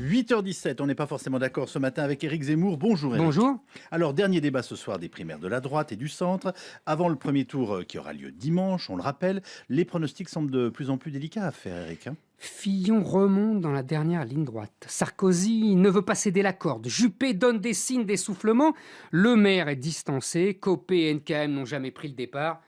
8h17, on n'est pas forcément d'accord ce matin avec Éric Zemmour. Bonjour Éric. Bonjour. Alors, dernier débat ce soir des primaires de la droite et du centre. Avant le premier tour qui aura lieu dimanche, on le rappelle, les pronostics semblent de plus en plus délicats à faire, Éric. Fillon remonte dans la dernière ligne droite. Sarkozy ne veut pas céder la corde. Juppé donne des signes d'essoufflement. Le maire est distancé. Copé et NKM n'ont jamais pris le départ.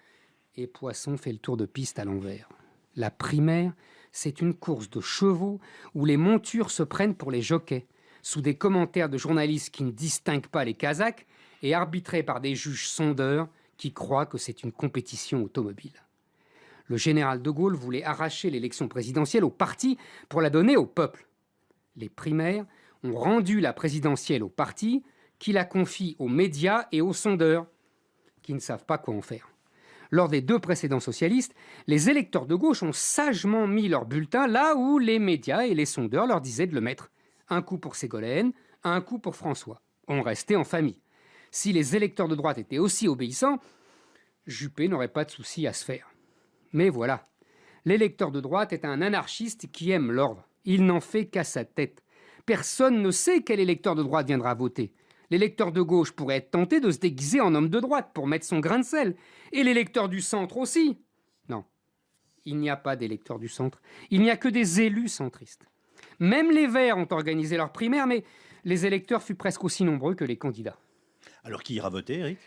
Et Poisson fait le tour de piste à l'envers. La primaire, c'est une course de chevaux où les montures se prennent pour les jockeys, sous des commentaires de journalistes qui ne distinguent pas les Kazakhs et arbitrés par des juges sondeurs qui croient que c'est une compétition automobile. Le général de Gaulle voulait arracher l'élection présidentielle au parti pour la donner au peuple. Les primaires ont rendu la présidentielle au parti qui la confie aux médias et aux sondeurs qui ne savent pas quoi en faire. Lors des deux précédents socialistes, les électeurs de gauche ont sagement mis leur bulletin là où les médias et les sondeurs leur disaient de le mettre. Un coup pour Ségolène, un coup pour François. On restait en famille. Si les électeurs de droite étaient aussi obéissants, Juppé n'aurait pas de souci à se faire. Mais voilà, l'électeur de droite est un anarchiste qui aime l'ordre. Il n'en fait qu'à sa tête. Personne ne sait quel électeur de droite viendra voter. L'électeur de gauche pourrait être tenté de se déguiser en homme de droite pour mettre son grain de sel. Et l'électeur du centre aussi. Non, il n'y a pas d'électeur du centre. Il n'y a que des élus centristes. Même les Verts ont organisé leur primaire, mais les électeurs furent presque aussi nombreux que les candidats. Alors, qui ira voter, Éric ?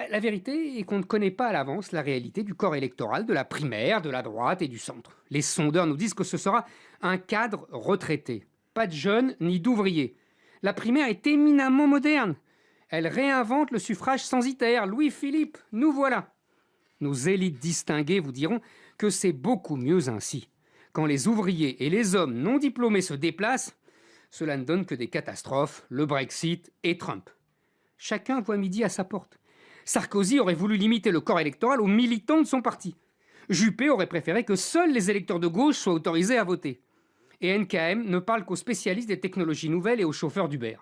La vérité est qu'on ne connaît pas à l'avance la réalité du corps électoral de la primaire, de la droite et du centre. Les sondeurs nous disent que ce sera un cadre retraité. Pas de jeunes ni d'ouvriers. La primaire est éminemment moderne. Elle réinvente le suffrage censitaire. Louis-Philippe, nous voilà. Nos élites distinguées vous diront que c'est beaucoup mieux ainsi. Quand les ouvriers et les hommes non diplômés se déplacent, cela ne donne que des catastrophes, le Brexit et Trump. Chacun voit midi à sa porte. Sarkozy aurait voulu limiter le corps électoral aux militants de son parti. Juppé aurait préféré que seuls les électeurs de gauche soient autorisés à voter. Et NKM ne parle qu'aux spécialistes des technologies nouvelles et aux chauffeurs d'Uber.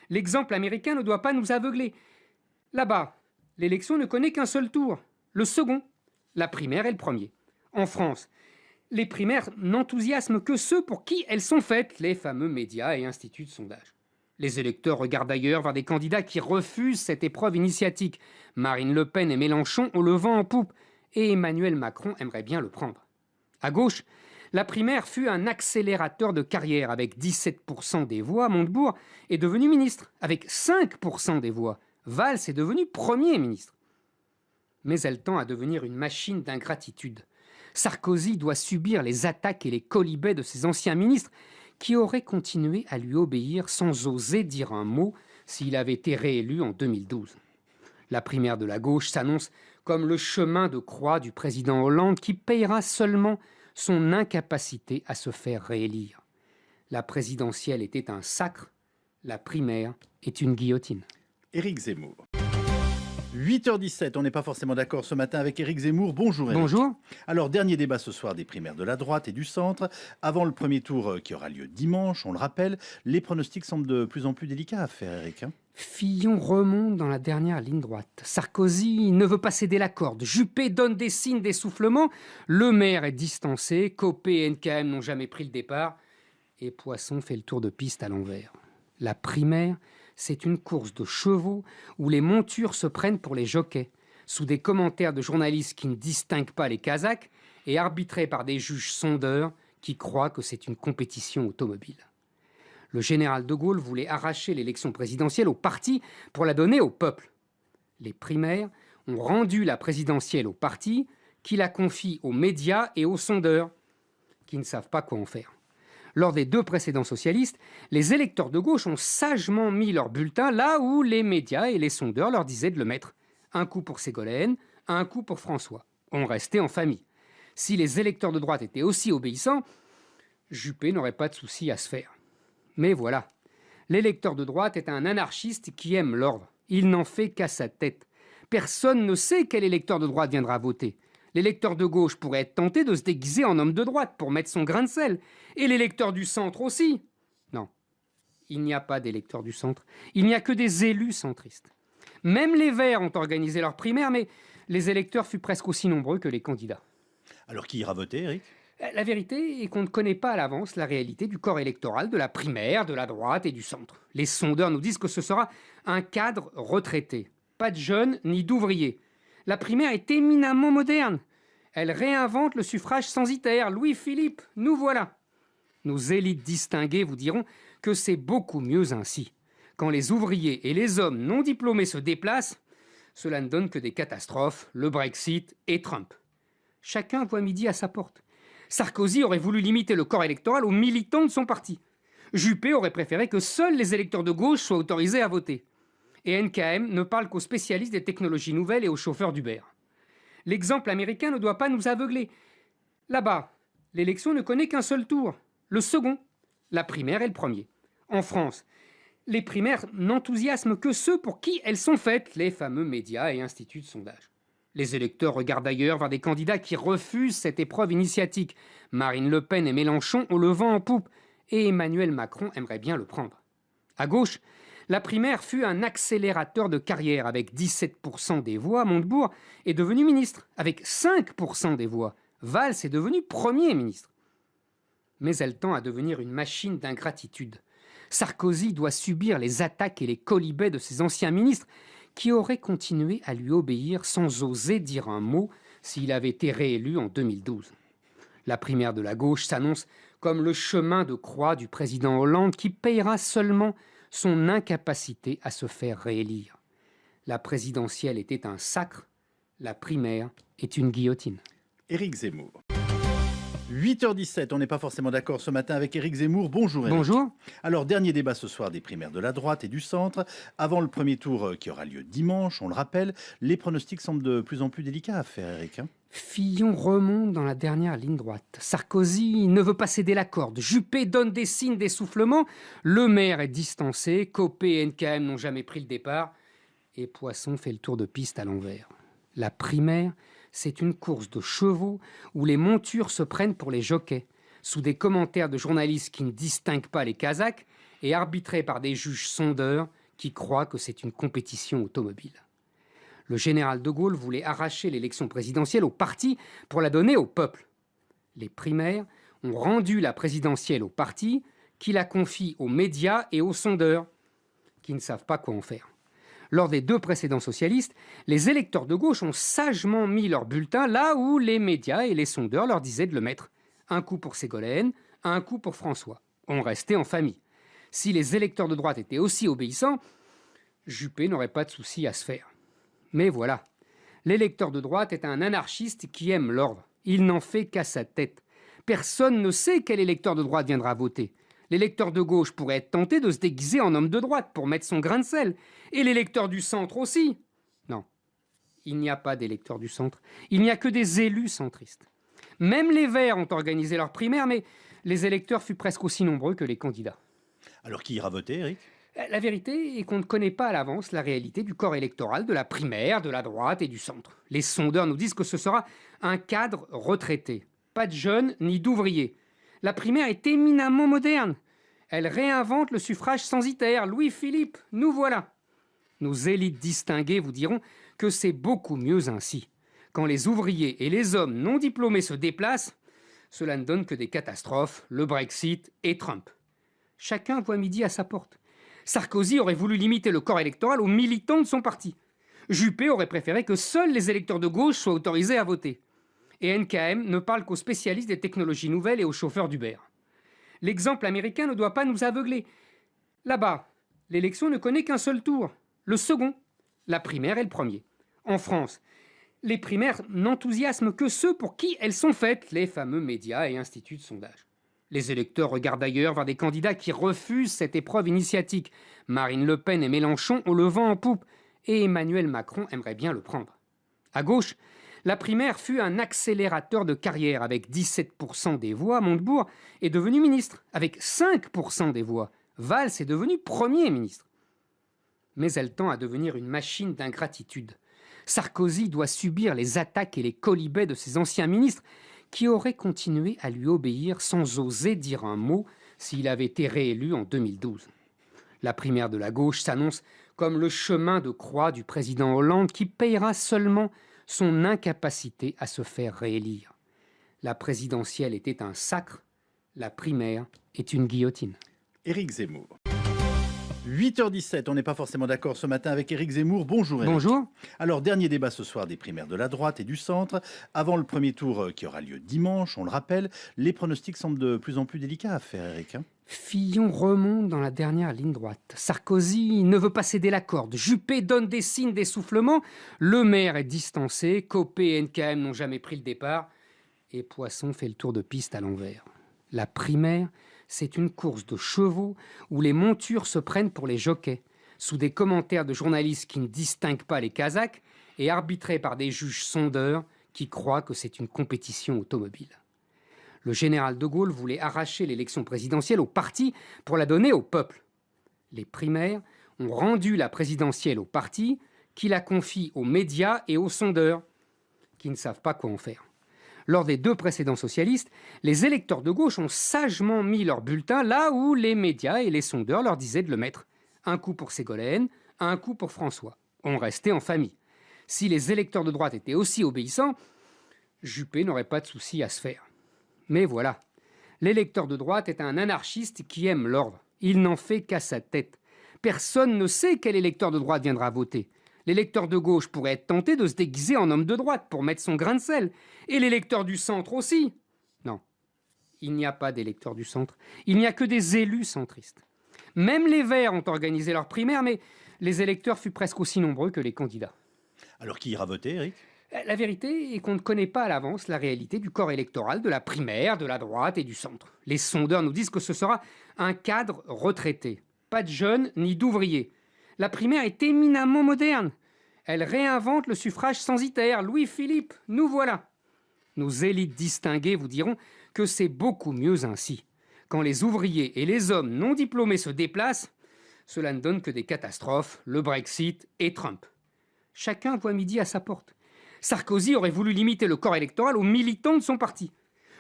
L'exemple américain ne doit pas nous aveugler. Là-bas, l'élection ne connaît qu'un seul tour, le second. La primaire est le premier. En France, les primaires n'enthousiasment que ceux pour qui elles sont faites, les fameux médias et instituts de sondage. Les électeurs regardent ailleurs vers des candidats qui refusent cette épreuve initiatique. Marine Le Pen et Mélenchon ont le vent en poupe, et Emmanuel Macron aimerait bien le prendre. À gauche, la primaire fut un accélérateur de carrière. Avec 17% des voix, Montebourg est devenu ministre. Avec 5% des voix, Valls est devenu Premier ministre. Mais elle tend à devenir une machine d'ingratitude. Sarkozy doit subir les attaques et les quolibets de ses anciens ministres qui auraient continué à lui obéir sans oser dire un mot s'il avait été réélu en 2012. La primaire de la gauche s'annonce comme le chemin de croix du président Hollande qui payera seulement son incapacité à se faire réélire. La présidentielle était un sacre, la primaire est une guillotine. Éric Zemmour. 8h17, on n'est pas forcément d'accord ce matin avec Éric Zemmour. Bonjour Éric. Bonjour. Alors, dernier débat ce soir des primaires de la droite et du centre. Avant le premier tour qui aura lieu dimanche, on le rappelle, les pronostics semblent de plus en plus délicats à faire, Éric. Fillon remonte dans la dernière ligne droite. Sarkozy ne veut pas céder la corde. Juppé donne des signes d'essoufflement. Le maire est distancé. Copé et NKM n'ont jamais pris le départ. Et Poisson fait le tour de piste à l'envers. La primaire, c'est une course de chevaux où les montures se prennent pour les jockeys, sous des commentaires de journalistes qui ne distinguent pas les Kazakhs et arbitrés par des juges sondeurs qui croient que c'est une compétition automobile. Le général de Gaulle voulait arracher l'élection présidentielle au parti pour la donner au peuple. Les primaires ont rendu la présidentielle au parti qui la confie aux médias et aux sondeurs qui ne savent pas quoi en faire. Lors des deux précédents socialistes, les électeurs de gauche ont sagement mis leur bulletin là où les médias et les sondeurs leur disaient de le mettre. Un coup pour Ségolène, un coup pour François. On restait en famille. Si les électeurs de droite étaient aussi obéissants, Juppé n'aurait pas de souci à se faire. Mais voilà, l'électeur de droite est un anarchiste qui aime l'ordre. Il n'en fait qu'à sa tête. Personne ne sait quel électeur de droite viendra voter. L'électeur de gauche pourrait être tenté de se déguiser en homme de droite pour mettre son grain de sel. Et l'électeur du centre aussi. Non, il n'y a pas d'électeur du centre. Il n'y a que des élus centristes. Même les Verts ont organisé leur primaire, mais les électeurs furent presque aussi nombreux que les candidats. Alors, qui ira voter, Éric ? La vérité est qu'on ne connaît pas à l'avance la réalité du corps électoral de la primaire, de la droite et du centre. Les sondeurs nous disent que ce sera un cadre retraité. Pas de jeunes ni d'ouvriers. La primaire est éminemment moderne. Elle réinvente le suffrage censitaire. Louis-Philippe, nous voilà. Nos élites distinguées vous diront que c'est beaucoup mieux ainsi. Quand les ouvriers et les hommes non diplômés se déplacent, cela ne donne que des catastrophes, le Brexit et Trump. Chacun voit midi à sa porte. Sarkozy aurait voulu limiter le corps électoral aux militants de son parti. Juppé aurait préféré que seuls les électeurs de gauche soient autorisés à voter. Et NKM ne parle qu'aux spécialistes des technologies nouvelles et aux chauffeurs d'Uber. L'exemple américain ne doit pas nous aveugler. Là-bas, l'élection ne connaît qu'un seul tour, le second. La primaire est le premier. En France, les primaires n'enthousiasment que ceux pour qui elles sont faites, les fameux médias et instituts de sondage. Les électeurs regardent d'ailleurs vers des candidats qui refusent cette épreuve initiatique. Marine Le Pen et Mélenchon ont le vent en poupe, et Emmanuel Macron aimerait bien le prendre. À gauche, la primaire fut un accélérateur de carrière. Avec 17% des voix, Montebourg est devenu ministre. Avec 5% des voix, Valls est devenu Premier ministre. Mais elle tend à devenir une machine d'ingratitude. Sarkozy doit subir les attaques et les quolibets de ses anciens ministres qui auraient continué à lui obéir sans oser dire un mot s'il avait été réélu en 2012. La primaire de la gauche s'annonce comme le chemin de croix du président Hollande qui payera seulement son incapacité à se faire réélire. La présidentielle était un sacre, la primaire est une guillotine. Éric Zemmour. 8h17, on n'est pas forcément d'accord ce matin avec Éric Zemmour. Bonjour Éric. Bonjour. Alors, dernier débat ce soir des primaires de la droite et du centre. Avant le premier tour qui aura lieu dimanche, on le rappelle, les pronostics semblent de plus en plus délicats à faire, Éric. Fillon remonte dans la dernière ligne droite. Sarkozy ne veut pas céder la corde. Juppé donne des signes d'essoufflement. Le maire est distancé. Copé et NKM n'ont jamais pris le départ. Et Poisson fait le tour de piste à l'envers. La primaire, c'est une course de chevaux où les montures se prennent pour les jockeys, sous des commentaires de journalistes qui ne distinguent pas les Kazakhs et arbitrés par des juges sondeurs qui croient que c'est une compétition automobile. Le général de Gaulle voulait arracher l'élection présidentielle au parti pour la donner au peuple. Les primaires ont rendu la présidentielle au parti qui la confie aux médias et aux sondeurs qui ne savent pas quoi en faire. Lors des 2 précédents socialistes, les électeurs de gauche ont sagement mis leur bulletin là où les médias et les sondeurs leur disaient de le mettre. Un coup pour Ségolène, un coup pour François. On restait en famille. Si les électeurs de droite étaient aussi obéissants, Juppé n'aurait pas de souci à se faire. Mais voilà, l'électeur de droite est un anarchiste qui aime l'ordre. Il n'en fait qu'à sa tête. Personne ne sait quel électeur de droite viendra voter. L'électeur de gauche pourrait être tenté de se déguiser en homme de droite pour mettre son grain de sel. Et l'électeur du centre aussi. Non, il n'y a pas d'électeurs du centre. Il n'y a que des élus centristes. Même les Verts ont organisé leur primaire, mais les électeurs furent presque aussi nombreux que les candidats. Alors, qui ira voter, Éric ? La vérité est qu'on ne connaît pas à l'avance la réalité du corps électoral de la primaire, de la droite et du centre. Les sondeurs nous disent que ce sera un cadre retraité. Pas de jeunes ni d'ouvriers. La primaire est éminemment moderne. Elle réinvente le suffrage censitaire. Louis-Philippe, nous voilà. Nos élites distinguées vous diront que c'est beaucoup mieux ainsi. Quand les ouvriers et les hommes non diplômés se déplacent, cela ne donne que des catastrophes, le Brexit et Trump. Chacun voit midi à sa porte. Sarkozy aurait voulu limiter le corps électoral aux militants de son parti. Juppé aurait préféré que seuls les électeurs de gauche soient autorisés à voter. Et NKM ne parle qu'aux spécialistes des technologies nouvelles et aux chauffeurs d'Uber. L'exemple américain ne doit pas nous aveugler. Là-bas, l'élection ne connaît qu'un seul tour, le second. La primaire est le premier. En France, les primaires n'enthousiasment que ceux pour qui elles sont faites, les fameux médias et instituts de sondage. Les électeurs regardent d'ailleurs vers des candidats qui refusent cette épreuve initiatique. Marine Le Pen et Mélenchon ont le vent en poupe, et Emmanuel Macron aimerait bien le prendre. À gauche, la primaire fut un accélérateur de carrière. Avec 17% des voix, Montebourg est devenu ministre. Avec 5% des voix, Valls est devenu Premier ministre. Mais elle tend à devenir une machine d'ingratitude. Sarkozy doit subir les attaques et les quolibets de ses anciens ministres qui auraient continué à lui obéir sans oser dire un mot s'il avait été réélu en 2012. La primaire de la gauche s'annonce comme le chemin de croix du président Hollande qui payera seulement son incapacité à se faire réélire. La présidentielle était un sacre, la primaire est une guillotine. Éric Zemmour. 8h17, on n'est pas forcément d'accord ce matin avec Éric Zemmour. Bonjour Éric. Bonjour. Alors, dernier débat ce soir des primaires de la droite et du centre. Avant le premier tour qui aura lieu dimanche, on le rappelle, les pronostics semblent de plus en plus délicats à faire, Éric. Fillon remonte dans la dernière ligne droite. Sarkozy ne veut pas céder la corde. Juppé donne des signes d'essoufflement. Le maire est distancé. Copé et NKM n'ont jamais pris le départ. Et Poisson fait le tour de piste à l'envers. La primaire, c'est une course de chevaux où les montures se prennent pour les jockeys, sous des commentaires de journalistes qui ne distinguent pas les Kazakhs et arbitrés par des juges sondeurs qui croient que c'est une compétition automobile. Le général de Gaulle voulait arracher l'élection présidentielle au parti pour la donner au peuple. Les primaires ont rendu la présidentielle au parti qui la confie aux médias et aux sondeurs qui ne savent pas quoi en faire. Lors des 2 précédents socialistes, les électeurs de gauche ont sagement mis leur bulletin là où les médias et les sondeurs leur disaient de le mettre. Un coup pour Ségolène, un coup pour François. On restait en famille. Si les électeurs de droite étaient aussi obéissants, Juppé n'aurait pas de souci à se faire. Mais voilà, l'électeur de droite est un anarchiste qui aime l'ordre. Il n'en fait qu'à sa tête. Personne ne sait quel électeur de droite viendra voter. L'électeur de gauche pourrait être tenté de se déguiser en homme de droite pour mettre son grain de sel. Et l'électeur du centre aussi. Non, il n'y a pas d'électeur du centre. Il n'y a que des élus centristes. Même les Verts ont organisé leur primaire, mais les électeurs furent presque aussi nombreux que les candidats. Alors, qui ira voter, Éric ? La vérité est qu'on ne connaît pas à l'avance la réalité du corps électoral de la primaire, de la droite et du centre. Les sondeurs nous disent que ce sera un cadre retraité. Pas de jeunes ni d'ouvriers. La primaire est éminemment moderne. Elle réinvente le suffrage censitaire. Louis-Philippe, nous voilà. Nos élites distinguées vous diront que c'est beaucoup mieux ainsi. Quand les ouvriers et les hommes non diplômés se déplacent, cela ne donne que des catastrophes, le Brexit et Trump. Chacun voit midi à sa porte. Sarkozy aurait voulu limiter le corps électoral aux militants de son parti.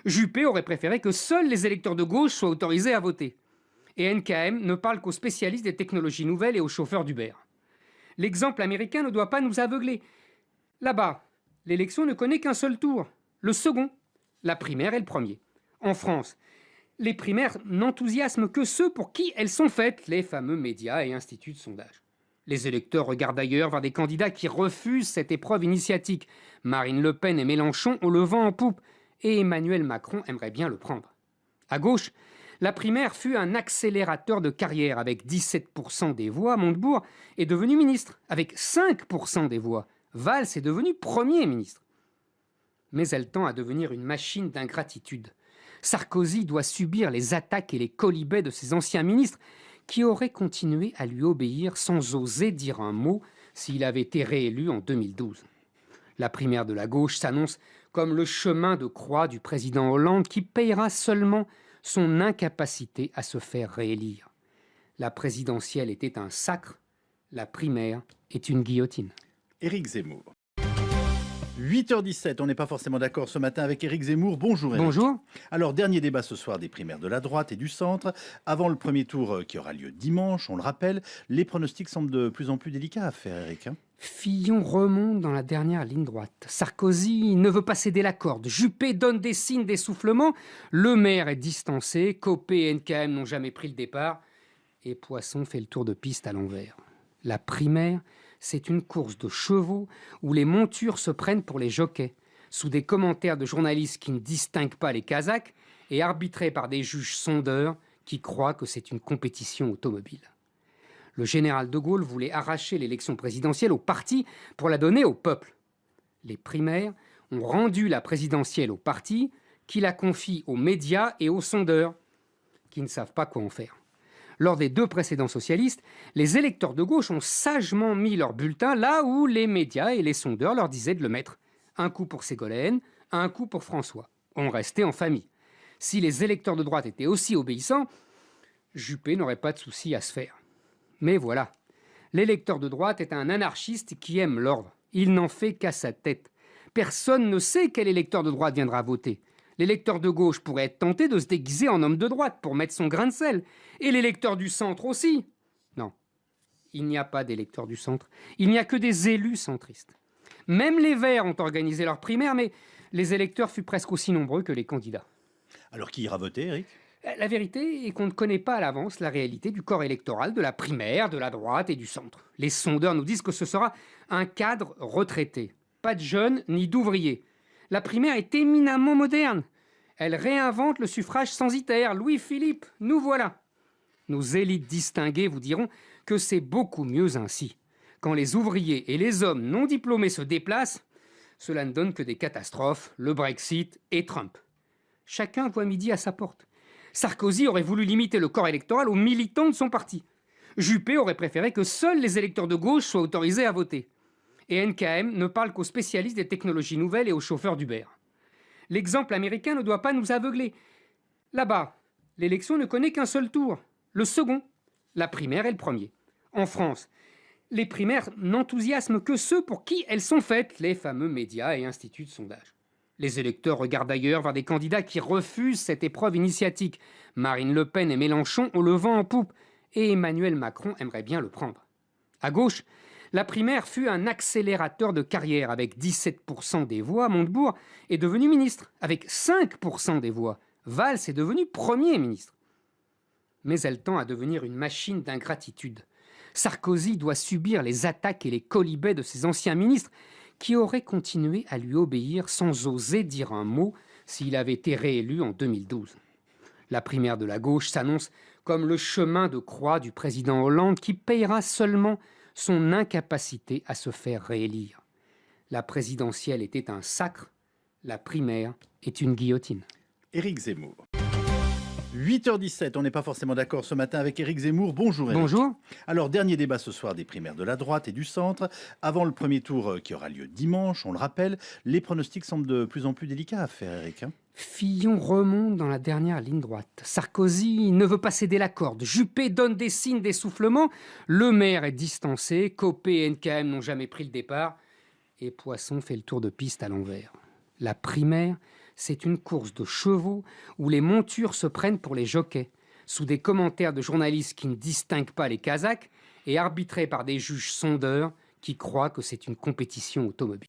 Juppé aurait préféré que seuls les électeurs de gauche soient autorisés à voter. Et NKM ne parle qu'aux spécialistes des technologies nouvelles et aux chauffeurs d'Uber. L'exemple américain ne doit pas nous aveugler. Là-bas, l'élection ne connaît qu'un seul tour, le second. La primaire est le premier. En France, les primaires n'enthousiasment que ceux pour qui elles sont faites, les fameux médias et instituts de sondage. Les électeurs regardent ailleurs vers des candidats qui refusent cette épreuve initiatique. Marine Le Pen et Mélenchon ont le vent en poupe, et Emmanuel Macron aimerait bien le prendre. À gauche, la primaire fut un accélérateur de carrière. Avec 17% des voix, Montebourg est devenu ministre. Avec 5% des voix, Valls est devenu Premier ministre. Mais elle tend à devenir une machine d'ingratitude. Sarkozy doit subir les attaques et les quolibets de ses anciens ministres qui auraient continué à lui obéir sans oser dire un mot s'il avait été réélu en 2012. La primaire de la gauche s'annonce comme le chemin de croix du président Hollande qui payera seulement son incapacité à se faire réélire. La présidentielle était un sacre, la primaire est une guillotine. Éric Zemmour. 8h17, on n'est pas forcément d'accord ce matin avec Éric Zemmour. Bonjour Éric. Bonjour. Alors, dernier débat ce soir des primaires de la droite et du centre. Avant le premier tour qui aura lieu dimanche, on le rappelle, les pronostics semblent de plus en plus délicats à faire, Éric. Fillon remonte dans la dernière ligne droite. Sarkozy ne veut pas céder la corde. Juppé donne des signes d'essoufflement. Le maire est distancé. Copé et NKM n'ont jamais pris le départ. Et Poisson fait le tour de piste à l'envers. La primaire, c'est une course de chevaux où les montures se prennent pour les jockeys, sous des commentaires de journalistes qui ne distinguent pas les Kazakhs et arbitrés par des juges sondeurs qui croient que c'est une compétition automobile. Le général de Gaulle voulait arracher l'élection présidentielle au parti pour la donner au peuple. Les primaires ont rendu la présidentielle au parti qui la confie aux médias et aux sondeurs qui ne savent pas quoi en faire. Lors des 2 précédents socialistes, les électeurs de gauche ont sagement mis leur bulletin là où les médias et les sondeurs leur disaient de le mettre. Un coup pour Ségolène, un coup pour François. On restait en famille. Si les électeurs de droite étaient aussi obéissants, Juppé n'aurait pas de souci à se faire. Mais voilà, l'électeur de droite est un anarchiste qui aime l'ordre. Il n'en fait qu'à sa tête. Personne ne sait quel électeur de droite viendra voter. L'électeur de gauche pourrait être tenté de se déguiser en homme de droite pour mettre son grain de sel. Et l'électeur du centre aussi. Non, il n'y a pas d'électeur du centre. Il n'y a que des élus centristes. Même les Verts ont organisé leur primaire, mais Les électeurs furent presque aussi nombreux que les candidats. Alors qui ira voter, Eric? La vérité est qu'on ne connaît pas à l'avance la réalité du corps électoral de la primaire, de la droite et du centre. Les sondeurs nous disent que ce sera un cadre retraité. Pas de jeunes ni d'ouvriers. La primaire est éminemment moderne. Elle réinvente le suffrage censitaire. Louis-Philippe, nous voilà. Nos élites distinguées vous diront que c'est beaucoup mieux ainsi. Quand les ouvriers et les hommes non diplômés se déplacent, cela ne donne que des catastrophes, le Brexit et Trump. Chacun voit midi à sa porte. Sarkozy aurait voulu limiter le corps électoral aux militants de son parti. Juppé aurait préféré que seuls les électeurs de gauche soient autorisés à voter. Et NKM ne parle qu'aux spécialistes des technologies nouvelles et aux chauffeurs d'Uber. L'exemple américain ne doit pas nous aveugler. Là-bas, l'élection ne connaît qu'un seul tour, le second. La primaire est le premier. En France, les primaires n'enthousiasment que ceux pour qui elles sont faites, les fameux médias et instituts de sondage. Les électeurs regardent ailleurs vers des candidats qui refusent cette épreuve initiatique. Marine Le Pen et Mélenchon ont le vent en poupe, et Emmanuel Macron aimerait bien le prendre. À gauche, la primaire fut un accélérateur de carrière. Avec 17% des voix, Montebourg est devenu ministre. Avec 5% des voix, Valls est devenu Premier ministre. Mais elle tend à devenir une machine d'ingratitude. Sarkozy doit subir les attaques et les quolibets de ses anciens ministres qui auraient continué à lui obéir sans oser dire un mot s'il avait été réélu en 2012. La primaire de la gauche s'annonce comme le chemin de croix du président Hollande qui payera seulement son incapacité à se faire réélire. La présidentielle était un sacre, la primaire est une guillotine. Éric Zemmour. 8h17, on n'est pas forcément d'accord ce matin avec Éric Zemmour. Bonjour Éric. Bonjour. Alors, dernier débat ce soir des primaires de la droite et du centre. Avant le premier tour qui aura lieu dimanche, on le rappelle, les pronostics semblent de plus en plus délicats à faire, Éric. Fillon remonte dans la dernière ligne droite. Sarkozy ne veut pas céder la corde. Juppé donne des signes d'essoufflement. Le maire est distancé. Copé et NKM n'ont jamais pris le départ. Et Poisson fait le tour de piste à l'envers. La primaire, c'est une course de chevaux où les montures se prennent pour les jockeys, sous des commentaires de journalistes qui ne distinguent pas les Kazakhs et arbitrés par des juges sondeurs qui croient que c'est une compétition automobile.